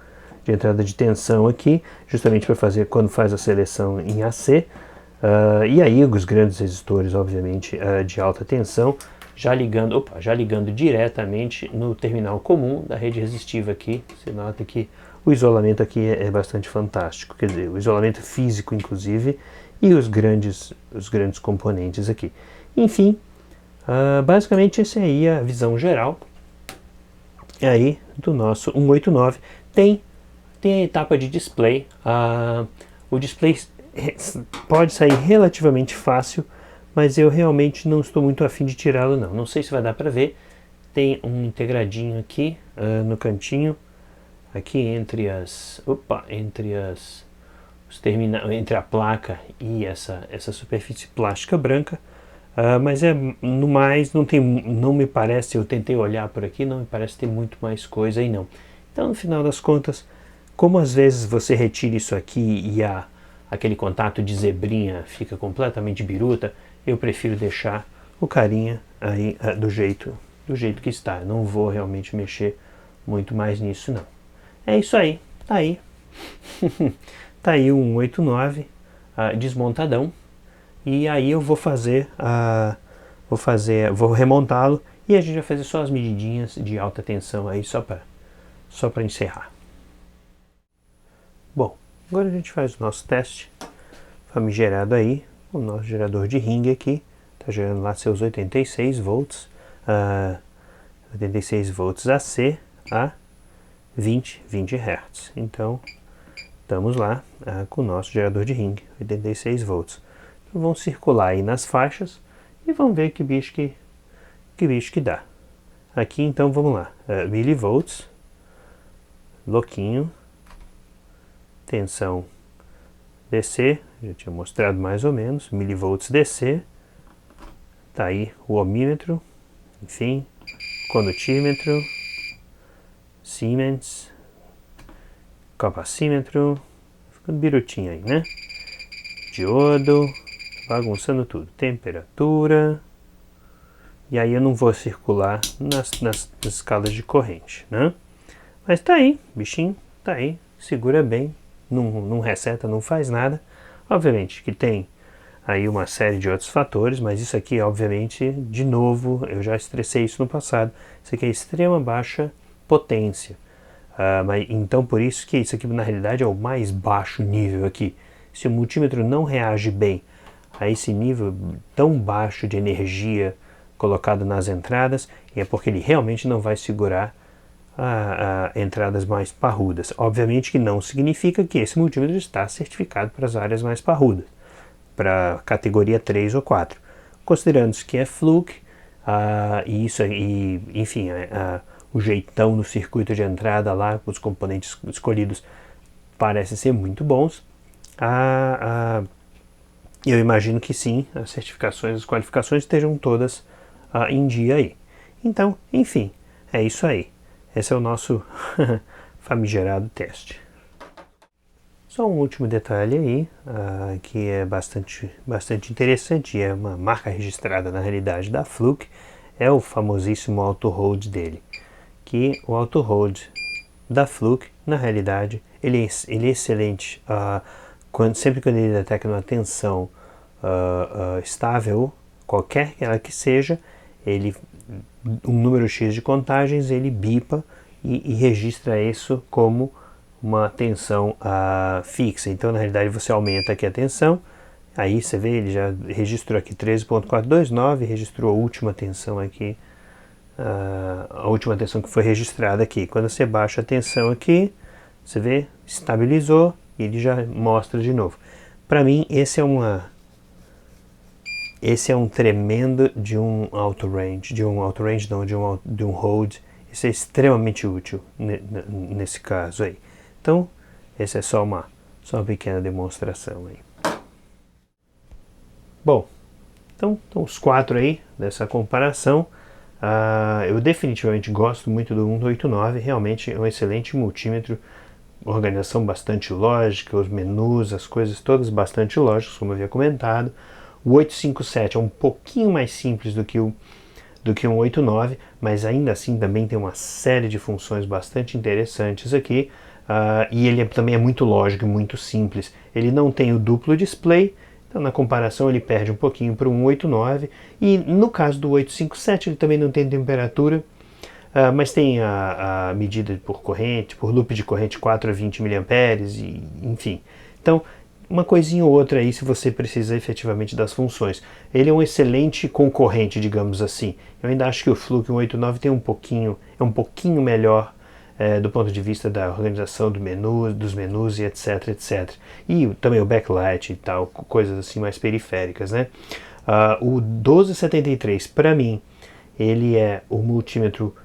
de entrada de tensão aqui, justamente para fazer quando faz a seleção em AC. E aí os grandes resistores, obviamente, de alta tensão, já ligando diretamente no terminal comum da rede resistiva aqui. Você nota que o isolamento aqui é bastante fantástico, quer dizer, o isolamento físico, inclusive, e os grandes componentes aqui. Enfim, basicamente essa aí é a visão geral aí do nosso 189. Tem a etapa de display. O display pode sair relativamente fácil, mas eu realmente não estou muito afim de tirá-lo não. Não sei se vai dar para ver. Tem um integradinho aqui no cantinho, aqui entre a placa e essa superfície plástica branca, mas no mais não me parece, eu tentei olhar por aqui, não me parece ter muito mais coisa aí não. Então, no final das contas, como às vezes você retira isso aqui e aquele contato de zebrinha fica completamente biruta, eu prefiro deixar o carinha aí do jeito que está. Eu não vou realmente mexer muito mais nisso não. É isso aí, tá aí. Tá aí o 189 desmontadão, e aí eu vou remontá-lo e a gente vai fazer só as medidinhas de alta tensão aí só para encerrar. Bom, agora a gente faz o nosso teste famigerado aí, o nosso gerador de ringue aqui, tá gerando lá seus 86 volts, 86 volts AC a 20 Hz. Então, estamos lá com o nosso gerador de ringue, 86 volts. Então, vamos circular aí nas faixas e vamos ver que bicho que dá. Aqui então vamos lá, milivolts, louquinho, tensão DC, já tinha mostrado mais ou menos, milivolts DC, tá aí o ohmímetro, enfim, condutímetro, Siemens, capacímetro, ficando birutinho aí, né? Diodo, bagunçando tudo, temperatura, e aí eu não vou circular nas escalas de corrente, né? Mas tá aí, bichinho, tá aí, segura bem, não reseta, não faz nada. Obviamente que tem aí uma série de outros fatores, mas isso aqui, obviamente, de novo, eu já estressei isso no passado, isso aqui é extrema baixa potência. Então por isso que isso aqui na realidade é o mais baixo nível aqui. Se o multímetro não reage bem a esse nível tão baixo de energia colocado nas entradas, é porque ele realmente não vai segurar entradas mais parrudas. Obviamente que não significa que esse multímetro está certificado para as áreas mais parrudas, para categoria 3 ou 4. Considerando-se que é fluke, enfim, o jeitão no circuito de entrada lá, os componentes escolhidos parecem ser muito bons. Eu imagino que sim, as certificações, as qualificações estejam todas em dia aí. Então, enfim, é isso aí. Esse é o nosso famigerado teste. Só um último detalhe aí, que é bastante interessante, é uma marca registrada na realidade da Fluke, é o famosíssimo auto-hold dele. Que o auto-hold da Fluke, na realidade, ele é excelente. Sempre que ele detecta uma tensão estável, qualquer que ela que seja, um número X de contagens, ele bipa e registra isso como uma tensão fixa. Então, na realidade, você aumenta aqui a tensão, aí você vê, ele já registrou aqui 13.429, registrou a última tensão aqui, a última tensão que foi registrada aqui. Quando você baixa a tensão aqui, você vê, estabilizou e ele já mostra de novo. Para mim, esse é um tremendo de um auto-range, de um hold. Isso é extremamente útil nesse caso aí. Então, essa é só uma pequena demonstração aí. Bom, então os 4 aí dessa comparação. Eu definitivamente gosto muito do 189, realmente é um excelente multímetro, organização bastante lógica, os menus, as coisas todas bastante lógicas, como eu havia comentado. O 857 é um pouquinho mais simples do que um 89, mas ainda assim também tem uma série de funções bastante interessantes aqui, e ele também é muito lógico e muito simples. Ele não tem o duplo display, então na comparação ele perde um pouquinho para o 189, e no caso do 857 ele também não tem temperatura, mas tem a medida por corrente, por loop de corrente 4 a 20 mA, e, enfim. Então, uma coisinha ou outra aí se você precisa efetivamente das funções. Ele é um excelente concorrente, digamos assim. Eu ainda acho que o Fluke 189 é um pouquinho melhor do ponto de vista da organização dos menus e etc, etc. E também o backlight e tal, coisas assim mais periféricas, né? O 1273, para mim, ele é o multímetro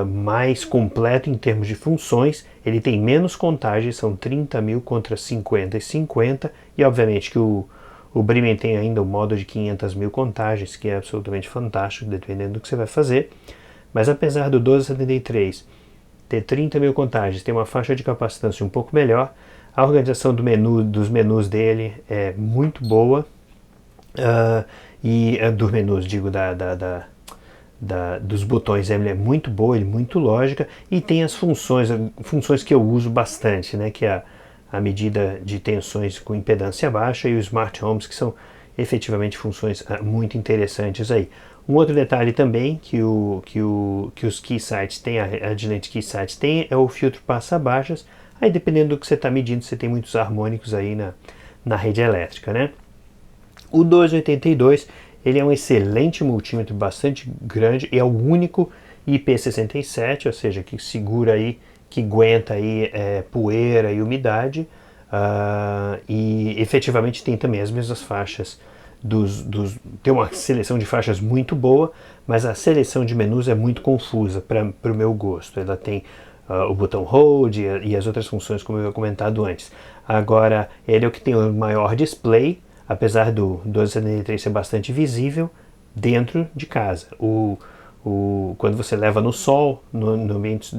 mais completo em termos de funções. Ele tem menos contagens, são 30 mil contra 50 e 50, e obviamente que o Bremen tem ainda o modo de 500 mil contagens, que é absolutamente fantástico, dependendo do que você vai fazer. Mas apesar do 1273 ter 30 mil contagens, ter uma faixa de capacitância um pouco melhor, a organização dos menus dele é muito boa, e dos menus, digo, dos botões, ele é muito boa, ele é muito lógica, e tem as funções que eu uso bastante, né, que é a medida de tensões com impedância baixa e o Smart Homes, que são efetivamente funções muito interessantes aí. Um outro detalhe também que os keysights têm, a Agilent Keysights tem, é o filtro passa-baixas. Aí dependendo do que você está medindo, você tem muitos harmônicos aí na rede elétrica, né? O 282, ele é um excelente multímetro, bastante grande, e é o único IP67, ou seja, que segura aí, que aguenta aí poeira e umidade, e efetivamente tem também as mesmas faixas tem uma seleção de faixas muito boa, mas a seleção de menus é muito confusa para o meu gosto. Ela tem o botão hold e as outras funções, como eu havia comentado antes. Agora, ele é o que tem o maior display, apesar do 1273 ser bastante visível dentro de casa. Quando você leva no sol, no ambiente,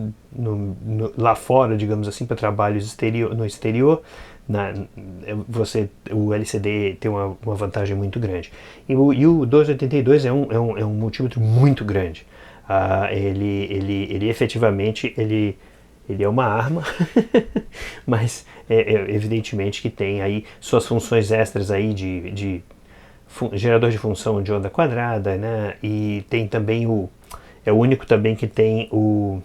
lá fora, digamos assim, para trabalhos no exterior, o LCD tem uma vantagem muito grande. E o 1282 é um multímetro muito grande. Ele efetivamente ele é uma arma, mas evidentemente que tem aí suas funções extras aí de gerador de função de onda quadrada, né? E tem também é o único também que tem o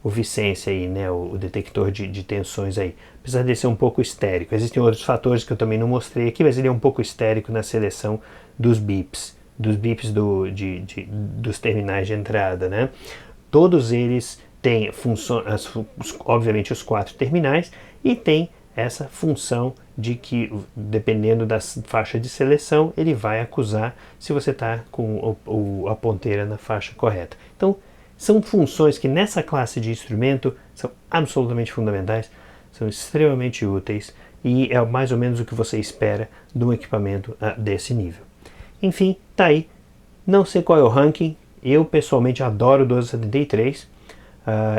Vicence aí, né? O detector de tensões aí. Apesar de ser um pouco histérico. Existem outros fatores que eu também não mostrei aqui, mas ele é um pouco histérico na seleção dos bips dos terminais de entrada, né? Todos eles têm obviamente os 4 terminais, e tem essa função de que, dependendo da faixa de seleção, ele vai acusar se você está com a ponteira na faixa correta. Então, são funções que nessa classe de instrumento são absolutamente fundamentais, são extremamente úteis, e é mais ou menos o que você espera de um equipamento desse nível. Enfim, tá aí Não sei qual é o ranking, eu pessoalmente adoro o 1273,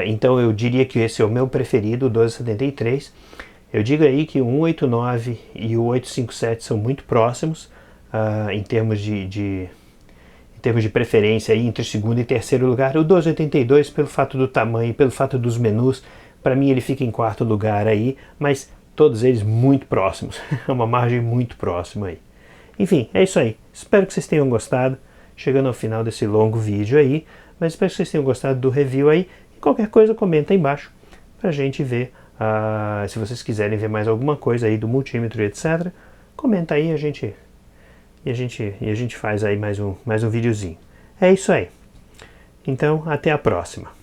então eu diria que esse é o meu preferido, o 1273. Eu digo aí que o 189 e o 857 são muito próximos em termos de preferência aí entre segundo e terceiro lugar. O 1282, pelo fato do tamanho, pelo fato dos menus, para mim ele fica em quarto lugar aí, mas todos eles muito próximos, é uma margem muito próxima aí. Enfim, é isso aí. Espero que vocês tenham gostado, chegando ao final desse longo vídeo aí, mas espero que vocês tenham gostado do review aí. E qualquer coisa comenta aí embaixo pra gente ver, se vocês quiserem ver mais alguma coisa aí do multímetro, etc. Comenta aí, a gente faz aí mais um videozinho. É isso aí. Então, até a próxima.